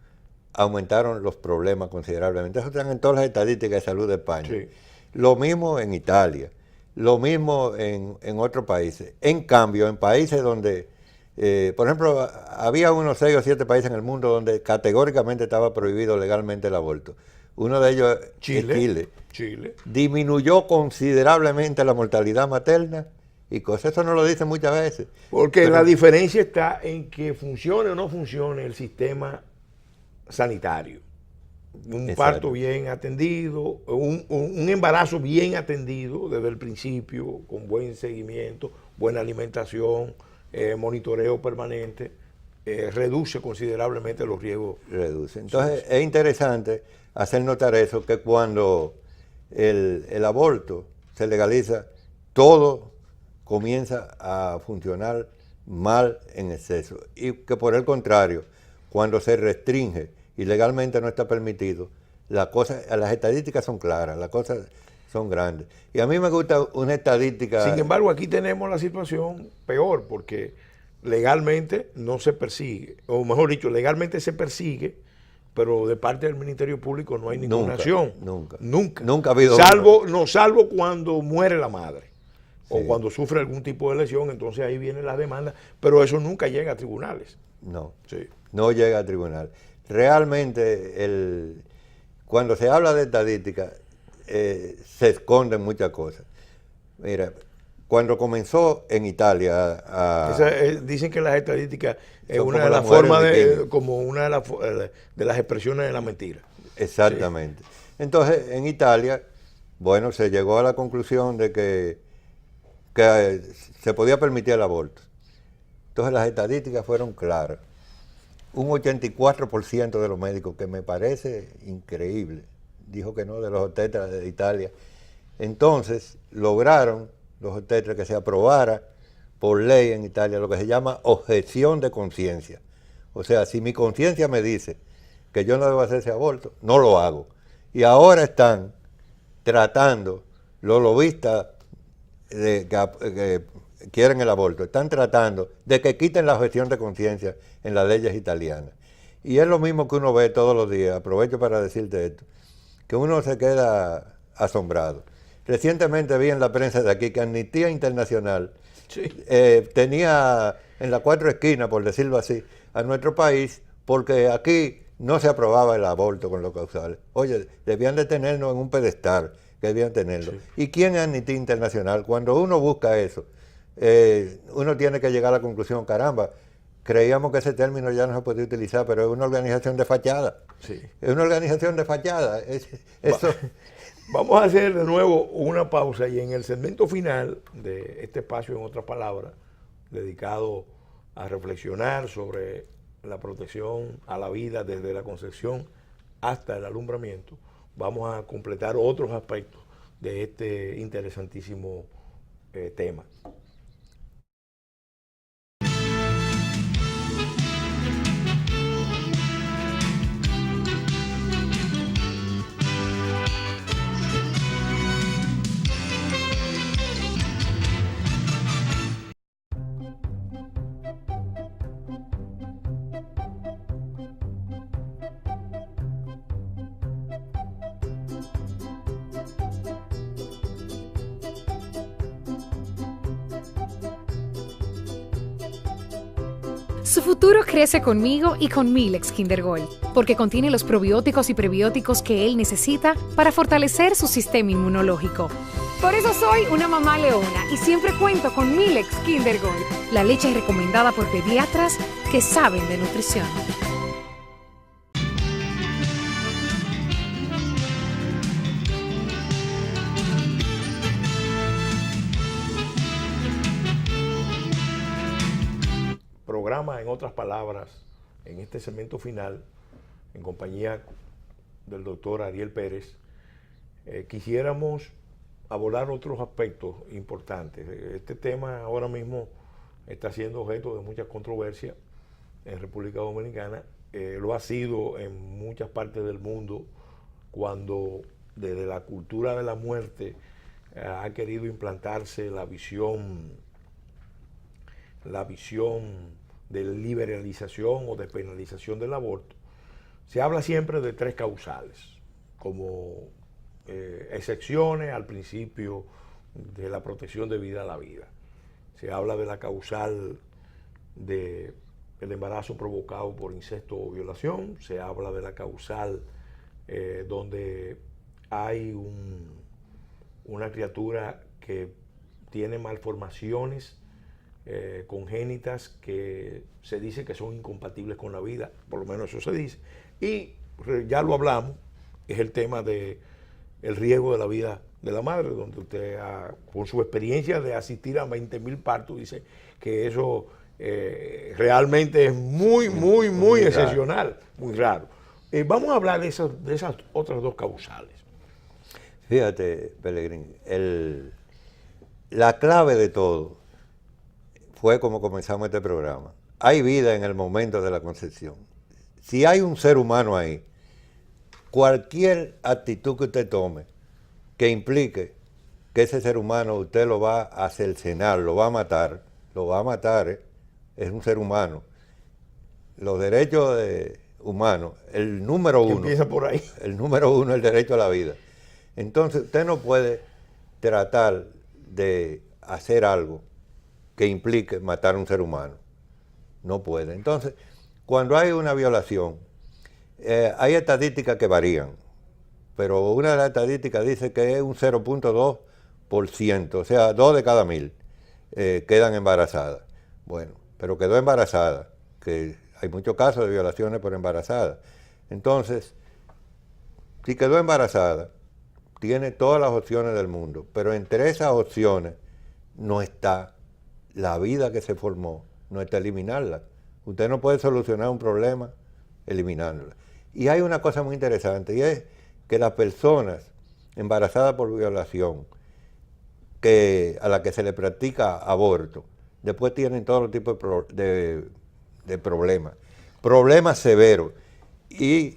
aumentaron los problemas considerablemente. Eso están en todas las estadísticas de salud de España. Sí. Lo mismo en Italia, lo mismo en otros países. En cambio, en países donde, por ejemplo, había unos 6 o 7 países en el mundo donde categóricamente estaba prohibido legalmente el aborto. Uno de ellos es Chile. Disminuyó considerablemente la mortalidad materna y cosas. Eso no lo dicen muchas veces. Porque la diferencia está en que funcione o no funcione el sistema sanitario. Un Exacto. Parto bien atendido, un embarazo bien atendido desde el principio, con buen seguimiento, buena alimentación, monitoreo permanente, reduce considerablemente los riesgos. Reduce. Entonces es interesante hacer notar eso, que cuando el aborto se legaliza, todo comienza a funcionar mal en exceso. Y que por el contrario, cuando se restringe y legalmente no está permitido, las estadísticas son claras, las cosas son grandes. Y a mí me gusta una estadística... Sin embargo, aquí tenemos la situación peor, porque legalmente no se persigue, o mejor dicho, legalmente se persigue, pero de parte del Ministerio Público no hay ninguna acción. Nunca ha habido... Salvo cuando muere la madre, sí. O cuando sufre algún tipo de lesión, entonces ahí viene la demanda, pero eso nunca llega a tribunales. No llega a tribunal. Realmente, cuando se habla de estadística, se esconden muchas cosas. Mira, cuando comenzó en Italia dicen que las estadísticas es son una como de las las formas mujeres de de, King. como una de las expresiones de la mentira. Exactamente. Entonces, en Italia, bueno, se llegó a la conclusión de que se podía permitir el aborto. Entonces, las estadísticas fueron claras. Un 84% de los médicos, que me parece increíble, dijo que no, de los obstetras de Italia. Entonces, lograron los obstetras que se aprobara por ley en Italia lo que se llama objeción de conciencia. O sea, si mi conciencia me dice que yo no debo hacer ese aborto, no lo hago. Y ahora están tratando, los lobistas que quieren el aborto, están tratando de que quiten la objeción de conciencia en las leyes italianas. Y es lo mismo que uno ve todos los días, aprovecho para decirte esto, que uno se queda asombrado. Recientemente vi en la prensa de aquí que Amnistía Internacional tenía en las 4 esquinas, por decirlo así, a nuestro país, porque aquí no se aprobaba el aborto con los causales. Oye, debían de tenernos en un pedestal, que debían tenerlo. Sí. ¿Y quién es Amnistía Internacional? Cuando uno busca eso, uno tiene que llegar a la conclusión, caramba, creíamos que ese término ya no se podía utilizar, pero es una organización de fachada. Sí. Es una organización de fachada. Eso. Vamos a hacer de nuevo una pausa y en el segmento final de este espacio, en otras palabras, dedicado a reflexionar sobre la protección a la vida desde la concepción hasta el alumbramiento, vamos a completar otros aspectos de este interesantísimo tema. Su futuro crece conmigo y con Milex Kinder Gold, porque contiene los probióticos y prebióticos que él necesita para fortalecer su sistema inmunológico. Por eso soy una mamá leona y siempre cuento con Milex Kinder Gold, la leche recomendada por pediatras que saben de nutrición. Programa, en otras palabras, en este segmento final, en compañía del doctor Ariel Pérez, quisiéramos abordar otros aspectos importantes. Este tema ahora mismo está siendo objeto de mucha controversia en República Dominicana. Lo ha sido en muchas partes del mundo cuando desde la cultura de la muerte ha querido implantarse la visión de liberalización o despenalización del aborto. Se habla siempre de 3 causales, como excepciones al principio de la protección de vida a la vida. Se habla de la causal del embarazo provocado por incesto o violación, se habla de la causal donde hay una criatura que tiene malformaciones congénitas que se dice que son incompatibles con la vida, por lo menos eso se dice. Y ya lo hablamos, es el tema del riesgo de la vida de la madre, donde usted, con su experiencia de asistir a 20.000 partos, dice que eso realmente es muy excepcional, muy raro. Vamos a hablar de esas otras 2 causales. Fíjate, Pelegrín, la clave de todo fue como comenzamos este programa. Hay vida en el momento de la concepción. Si hay un ser humano ahí, cualquier actitud que usted tome que implique que ese ser humano usted lo va a cercenar, lo va a matar, es un ser humano. Los derechos humanos, el número 1. Empieza por ahí. El número 1 es el derecho a la vida. Entonces usted no puede tratar de hacer algo que implique matar a un ser humano. No puede. Entonces, cuando hay una violación, hay estadísticas que varían, pero una de las estadísticas dice que es un 0.2%, o sea, 2 de cada 1000. quedan embarazadas. Bueno, pero quedó embarazada, que hay muchos casos de violaciones por embarazada. Entonces, si quedó embarazada, tiene todas las opciones del mundo, pero entre esas opciones no está la vida que se formó, no está eliminarla. Usted no puede solucionar un problema eliminándola. Y hay una cosa muy interesante, y es que las personas embarazadas por violación, a la que se le practica aborto, después tienen todo tipo de problemas, problemas severos. Y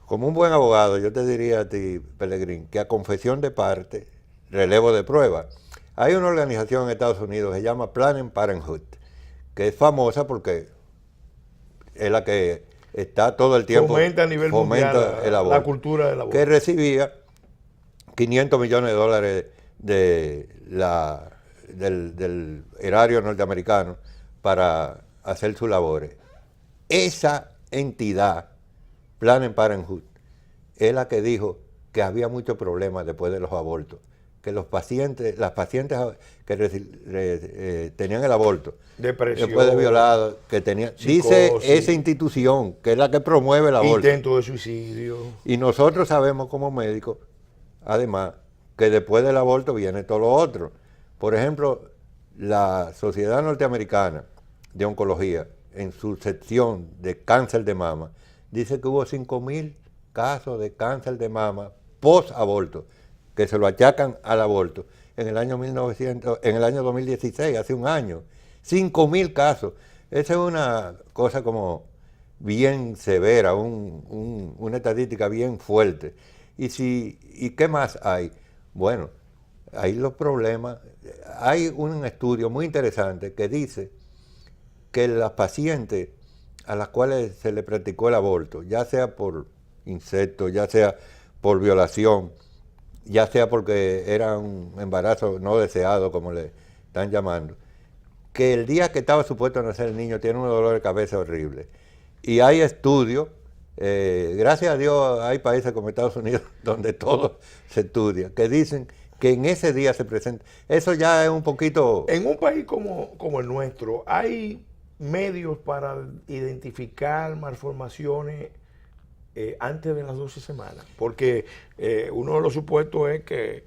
como un buen abogado, yo te diría a ti, Pelegrín, que a confesión de parte, relevo de prueba. Hay una organización en Estados Unidos que se llama Planned Parenthood, que es famosa porque es la que está todo el tiempo fomenta a nivel mundial el aborto, la cultura del aborto, que recibía $500 millones del erario norteamericano para hacer sus labores. Esa entidad, Planned Parenthood, es la que dijo que había muchos problemas después de los abortos, que las pacientes que tenían el aborto, depresión, después de violados, que tenían, dice esa institución, que es la que promueve el aborto. Intento de suicidio. Y nosotros sabemos como médicos, además, que después del aborto viene todo lo otro. Por ejemplo, la Sociedad Norteamericana de Oncología, en su sección de cáncer de mama, dice que hubo 5.000 casos de cáncer de mama post-aborto, que se lo achacan al aborto, en el año 2016, hace un año. 5.000 casos. Esa es una cosa como bien severa, una estadística bien fuerte. ¿Y qué más hay? Bueno, hay los problemas. Hay un estudio muy interesante que dice que las pacientes a las cuales se le practicó el aborto, ya sea por incesto, ya sea por violación, ya sea porque era un embarazo no deseado, como le están llamando, que el día que estaba supuesto a nacer el niño tiene un dolor de cabeza horrible. Y hay estudios, gracias a Dios hay países como Estados Unidos donde todo se estudia, que dicen que en ese día se presenta. Eso ya es un poquito... En un país como el nuestro, ¿hay medios para identificar malformaciones antes de las 12 semanas? Porque uno de los supuestos es que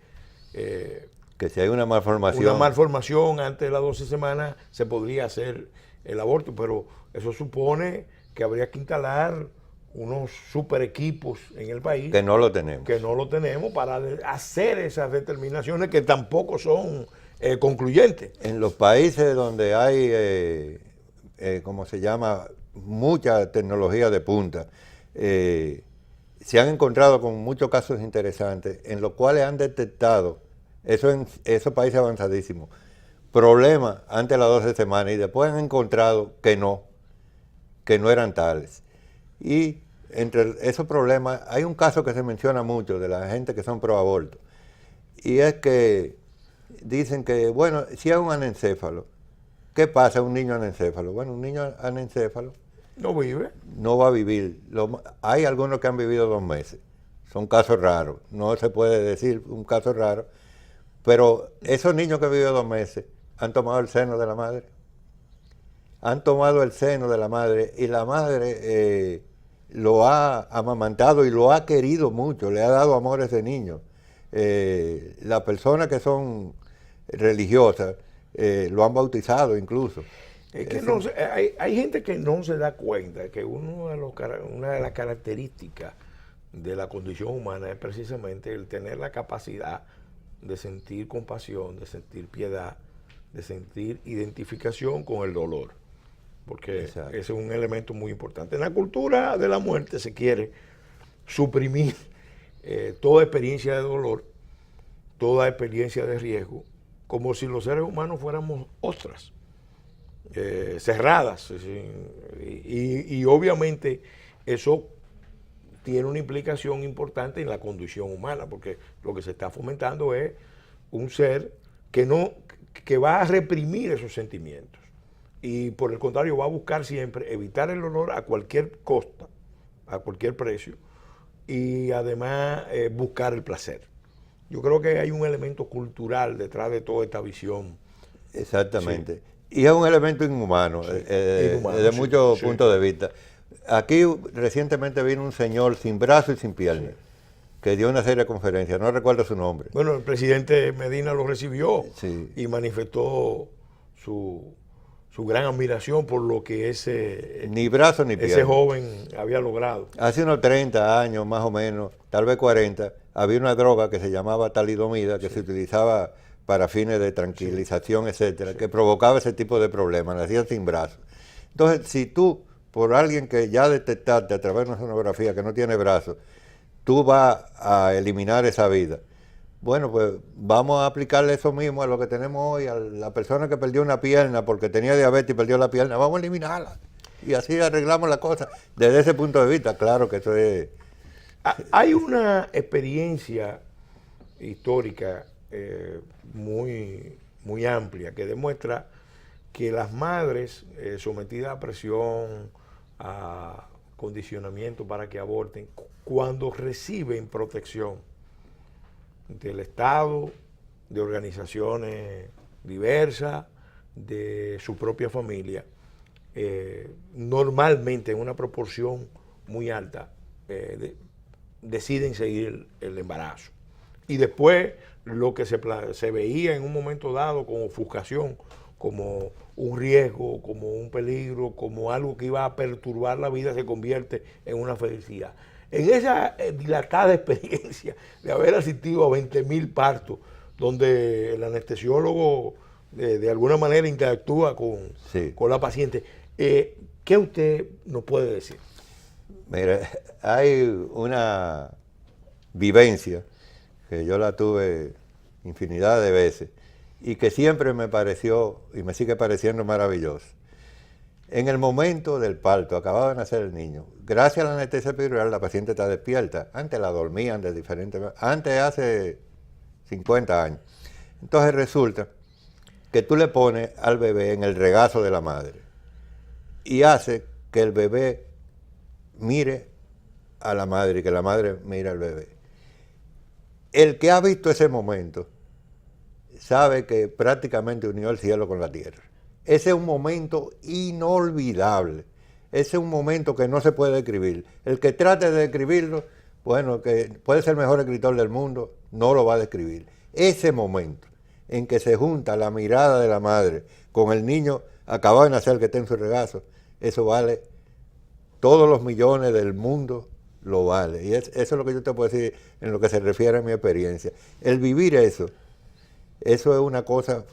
si hay una malformación antes de las 12 semanas se podría hacer el aborto, pero eso supone que habría que instalar unos super equipos en el país. Que no lo tenemos. Que no lo tenemos para hacer esas determinaciones que tampoco son concluyentes. En los países donde hay, ¿cómo se llama?, mucha tecnología de punta, se han encontrado con muchos casos interesantes en los cuales han detectado, eso en esos países avanzadísimos, problemas antes de las 12 semanas y después han encontrado que no eran tales. Y entre esos problemas hay un caso que se menciona mucho de la gente que son pro aborto, y es que dicen que, bueno, si hay un anencéfalo, ¿qué pasa a un niño anencéfalo? Bueno, un niño anencéfalo no vive. No va a vivir. Hay algunos que han vivido 2 meses. Son casos raros. No se puede decir un caso raro. Pero esos niños que viven 2 meses han tomado el seno de la madre. Han tomado el seno de la madre y la madre lo ha amamantado y lo ha querido mucho. Le ha dado amor a ese niño. Las personas que son religiosas lo han bautizado incluso. Es que hay gente que no se da cuenta que una de las características de la condición humana es precisamente el tener la capacidad de sentir compasión, de sentir piedad, de sentir identificación con el dolor. Porque ese es un elemento muy importante. En la cultura de la muerte se quiere suprimir toda experiencia de dolor, toda experiencia de riesgo, como si los seres humanos fuéramos ostras. Cerradas y obviamente eso tiene una implicación importante en la condición humana, porque lo que se está fomentando es un ser que va a reprimir esos sentimientos y por el contrario va a buscar siempre evitar el dolor a cualquier costa, a cualquier precio, y además buscar el placer. yo creo que hay un elemento cultural detrás de toda esta visión. Exactamente. Sí. Y es un elemento inhumano, sí, inhumano desde muchos puntos de vista. Aquí recientemente vino un señor sin brazo y sin pierna, sí, que dio una serie de conferencias, no recuerdo su nombre. Bueno, el presidente Medina lo recibió, sí, y manifestó su gran admiración por lo que ni brazo ni pierna, ese joven había logrado. Hace unos 30 años más o menos, tal vez 40, había una droga que se llamaba talidomida, que sí, se utilizaba para fines de tranquilización, sí, etcétera, sí, que provocaba ese tipo de problemas, nacían sin brazos. Entonces, si tú, por alguien que ya detectaste a través de una sonografía que no tiene brazos, tú vas a eliminar esa vida, bueno, pues vamos a aplicarle eso mismo a lo que tenemos hoy, a la persona que perdió una pierna porque tenía diabetes y perdió la pierna, vamos a eliminarla. Y así arreglamos la cosa. Desde ese punto de vista, claro que eso es... Hay una experiencia histórica muy amplia que demuestra que las madres sometidas a presión, a condicionamiento para que aborten, cuando reciben protección del Estado, de organizaciones diversas, de su propia familia, normalmente en una proporción muy alta, deciden seguir el embarazo. Y después lo que se veía en un momento dado como ofuscación, como un riesgo, como un peligro, como algo que iba a perturbar la vida, se convierte en una felicidad. En esa dilatada experiencia de haber asistido a 20.000 partos, donde el anestesiólogo de alguna manera interactúa con la paciente, ¿qué usted nos puede decir? Mira, hay una vivencia que yo la tuve infinidad de veces y que siempre me pareció y me sigue pareciendo maravillosa. En el momento del parto, acababa de nacer el niño, gracias a la anestesia epidural la paciente está despierta. Antes la dormían de diferentes maneras, antes hace 50 años. Entonces resulta que tú le pones al bebé en el regazo de la madre y hace que el bebé mire a la madre y que la madre mire al bebé. El que ha visto ese momento sabe que prácticamente unió el cielo con la tierra. Ese es un momento inolvidable. Ese es un momento que no se puede describir. El que trate de describirlo, bueno, que puede ser el mejor escritor del mundo, no lo va a describir. Ese momento en que se junta la mirada de la madre con el niño acabado de nacer que está en su regazo, eso vale todos los millones del mundo, lo vale. Y eso es lo que yo te puedo decir en lo que se refiere a mi experiencia. El vivir eso es una cosa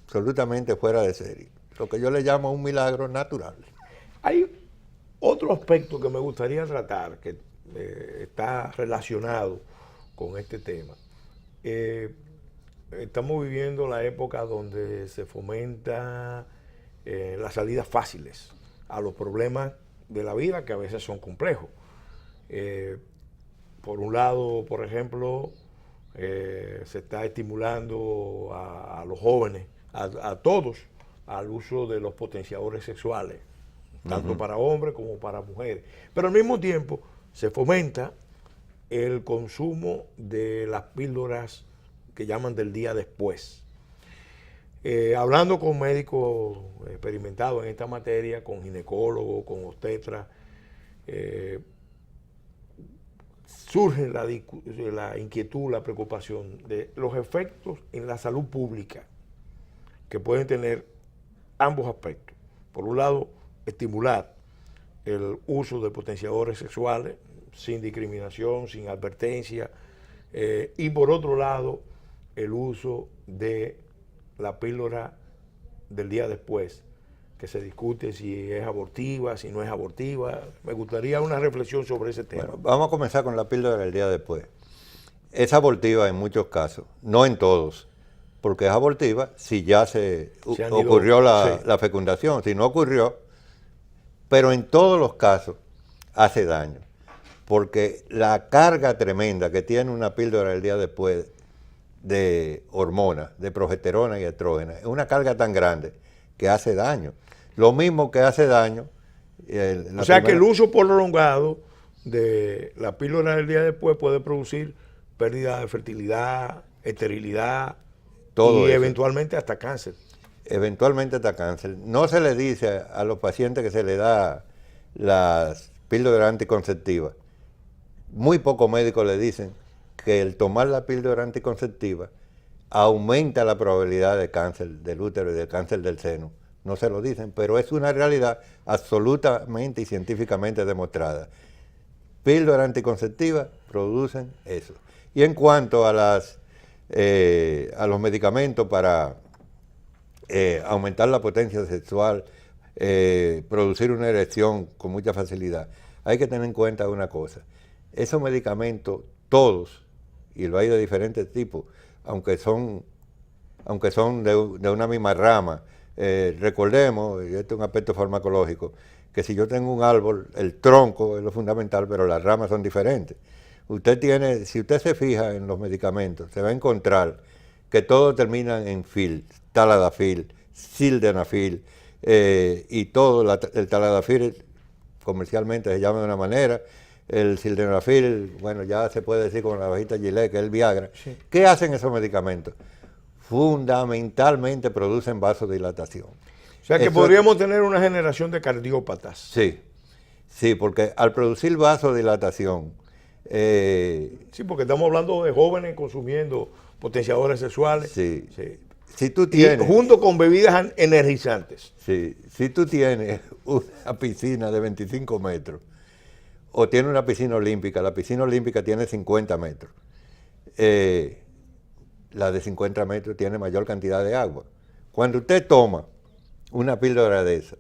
absolutamente fuera de serie. Lo que yo le llamo un milagro natural. Hay otro aspecto que me gustaría tratar, que está relacionado con este tema. Estamos viviendo la época donde se fomenta las salidas fáciles a los problemas de la vida, que a veces son complejos. Por un lado, por ejemplo, se está estimulando a los jóvenes, a todos, al uso de los potenciadores sexuales, tanto para hombres como para mujeres. Pero al mismo tiempo se fomenta el consumo de las píldoras que llaman del día después. Hablando con médicos experimentados en esta materia, con ginecólogos, con obstetras, surge la inquietud, la preocupación de los efectos en la salud pública que pueden tener ambos aspectos. Por un lado, estimular el uso de potenciadores sexuales sin discriminación, sin advertencia, y por otro lado, el uso de la píldora del día después, que se discute si es abortiva, si no es abortiva. Me gustaría una reflexión sobre ese tema. Bueno, vamos a comenzar con la píldora del día después. Es abortiva en muchos casos, no en todos, porque es abortiva si ya ocurrió la fecundación. Si no ocurrió, pero en todos los casos hace daño, porque la carga tremenda que tiene una píldora el día después de hormonas, de progesterona y estrógena, es una carga tan grande que hace daño. Lo mismo que hace daño. O sea que el uso prolongado de la píldora del día después puede producir pérdida de fertilidad, esterilidad Todo y eso. eventualmente hasta cáncer. Eventualmente hasta cáncer. No se le dice a los pacientes que se le da las píldoras anticonceptivas. Muy pocos médicos le dicen que el tomar la píldora anticonceptiva aumenta la probabilidad de cáncer del útero y de cáncer del seno. No se lo dicen, pero es una realidad absolutamente y científicamente demostrada. Píldoras anticonceptivas producen eso. Y en cuanto a los medicamentos para aumentar la potencia sexual, producir una erección con mucha facilidad, hay que tener en cuenta una cosa. Esos medicamentos, todos, y lo hay de diferentes tipos, aunque son de una misma rama, recordemos, y este es un aspecto farmacológico, que si yo tengo un árbol, el tronco es lo fundamental, pero las ramas son diferentes. Si usted se fija en los medicamentos, se va a encontrar que todos terminan en fil, taladafil, sildenafil, y todo, el taladafil comercialmente se llama de una manera, el sildenafil, bueno, ya se puede decir con la bajita Gilead, que es el Viagra. Sí. ¿Qué hacen esos medicamentos? Fundamentalmente producen vasodilatación. O sea que podríamos tener una generación de cardiópatas. Sí, sí, porque al producir vasodilatación... sí, porque estamos hablando de jóvenes consumiendo potenciadores sexuales. Sí. Sí. Si tú tienes, y junto con bebidas energizantes. Sí, si tú tienes una piscina de 25 metros o tienes una piscina olímpica, la piscina olímpica tiene 50 metros. La de 50 metros tiene mayor cantidad de agua. Cuando usted toma una píldora de esa,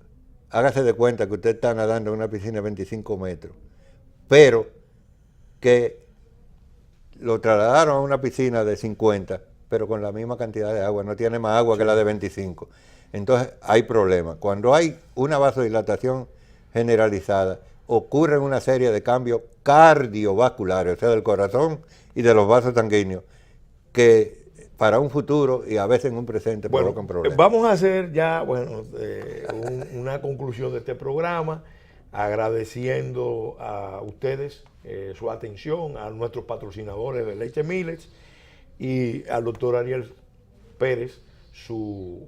hágase de cuenta que usted está nadando en una piscina de 25 metros, pero que lo trasladaron a una piscina de 50, pero con la misma cantidad de agua, no tiene más agua que la de 25. Entonces hay problemas. Cuando hay una vasodilatación generalizada, ocurren una serie de cambios cardiovasculares, o sea, del corazón y de los vasos sanguíneos, que para un futuro y a veces en un presente provocan problemas. Vamos a hacer ya, una conclusión de este programa, agradeciendo a ustedes su atención, a nuestros patrocinadores de Leche Millets y al doctor Ariel Pérez, su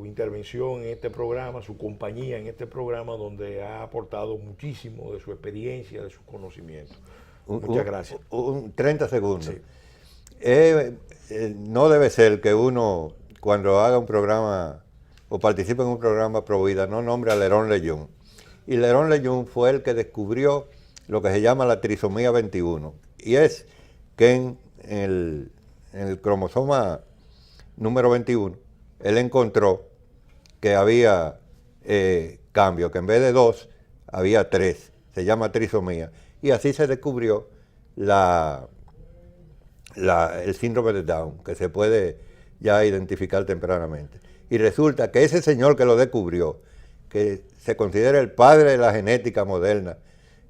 intervención en este programa, su compañía en este programa, donde ha aportado muchísimo de su experiencia, de su conocimiento. Muchas gracias. 30 segundos. Sí. No debe ser que uno, cuando haga un programa o participe en un programa pro vida, no nombre a Lerón Leyún. Y Lerón Leyún fue el que descubrió lo que se llama la trisomía 21. Y es que en el cromosoma número 21, él encontró que había cambios, que en vez de 2, había 3. Se llama trisomía. Y así se descubrió el síndrome de Down, que se puede ya identificar tempranamente. Y resulta que ese señor que lo descubrió, que se considera el padre de la genética moderna,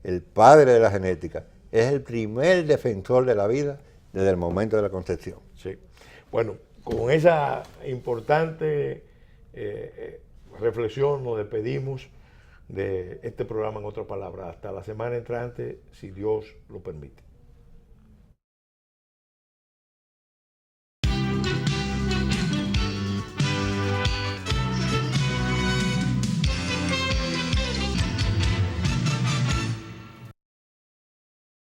el padre de la genética, es el primer defensor de la vida desde el momento de la concepción. Sí. Bueno, con esa importante reflexión nos despedimos de este programa, en otras palabras. Hasta la semana entrante, si Dios lo permite.